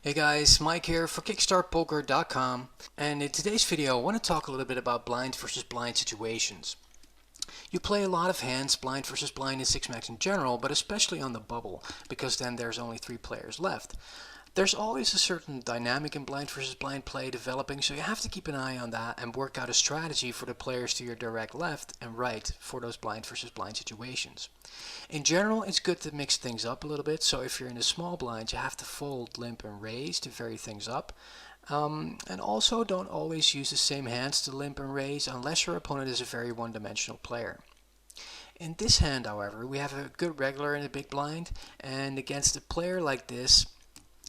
Hey guys, Mike here for Kickstartpoker.com, and in today's video I want to talk a little bit about blind versus blind situations. You play a lot of hands, blind versus blind in 6-max in general, but especially on the bubble, because then there's only 3 players left. There's always a certain dynamic in blind versus blind play developing, so you have to keep an eye on that and work out a strategy for the players to your direct left and right for those blind versus blind situations. In general, it's good to mix things up a little bit, so if you're in a small blind, you have to fold, limp, and raise to vary things up. And also don't always use the same hands to limp and raise unless your opponent is a very one-dimensional player. In this hand, however, we have a good regular in the big blind, and against a player like this,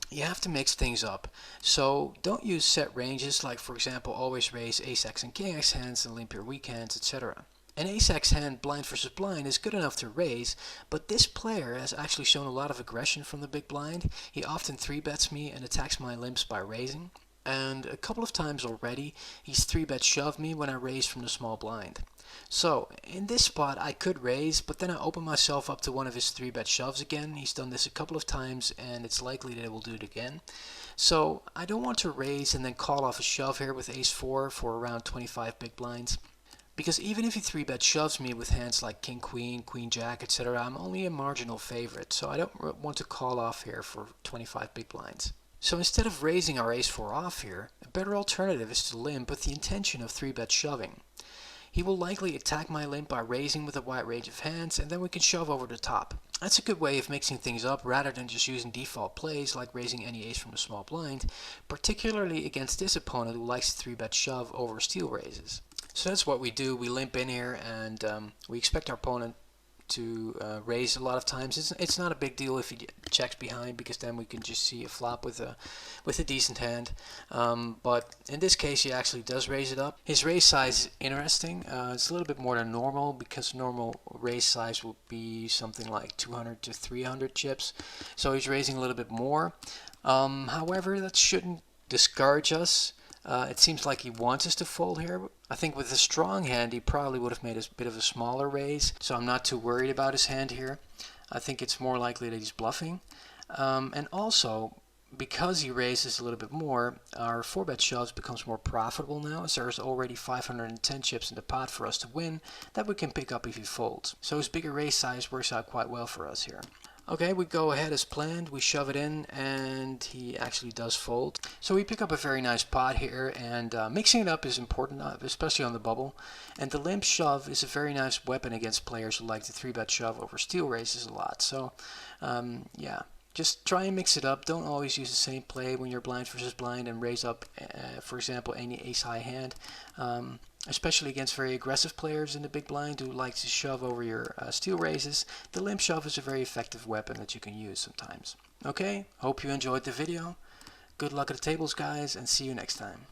you have to mix things up. So don't use set ranges like, for example, always raise ace-x and king-x hands and limp your weak hands, etc. An ace-x hand blind versus blind is good enough to raise, but this player has actually shown a lot of aggression from the big blind. He often 3-bets me and attacks my limps by raising. And a couple of times already, he's 3-bet shoved me when I raised from the small blind. So, in this spot I could raise, but then I open myself up to one of his 3-bet shoves again. He's done this a couple of times and it's likely that he will do it again. So, I don't want to raise and then call off a shove here with ace-4 for around 25 big blinds. Because even if he 3-bet shoves me with hands like king, queen, queen, jack, etc., I'm only a marginal favorite, so I don't want to call off here for 25 big blinds. So instead of raising our ace-4 off here, a better alternative is to limp with the intention of 3-bet shoving. He will likely attack my limp by raising with a wide range of hands, and then we can shove over the top. That's a good way of mixing things up rather than just using default plays like raising any ace from the small blind, particularly against this opponent who likes to 3-bet shove over steal raises. So that's what we do. We limp in here and we expect our opponent to raise a lot of times. It's not a big deal if he checks behind, because then we can just see a flop with a decent hand. But in this case he actually does raise it up. His raise size is interesting. It's a little bit more than normal, because normal raise size would be something like 200 to 300 chips. So he's raising a little bit more. However, that shouldn't discourage us. It seems like he wants us to fold here. I think with a strong hand he probably would have made a bit of a smaller raise, so I'm not too worried about his hand here. I think it's more likely that he's bluffing. And also, because he raises a little bit more, our 4-bet shoves becomes more profitable now, as there's already 510 chips in the pot for us to win that we can pick up if he folds. So his bigger raise size works out quite well for us here. Okay, we go ahead as planned, we shove it in, and he actually does fold. So we pick up a very nice pot here, and mixing it up is important, especially on the bubble. And the limp shove is a very nice weapon against players who like to 3-bet shove over steal raises a lot. So, yeah. Just try and mix it up. Don't always use the same play when you're blind versus blind and raise up, for example, any ace-high hand. Especially against very aggressive players in the big blind who like to shove over your steal raises. The limp shove is a very effective weapon that you can use sometimes. Okay, hope you enjoyed the video. Good luck at the tables, guys, and see you next time.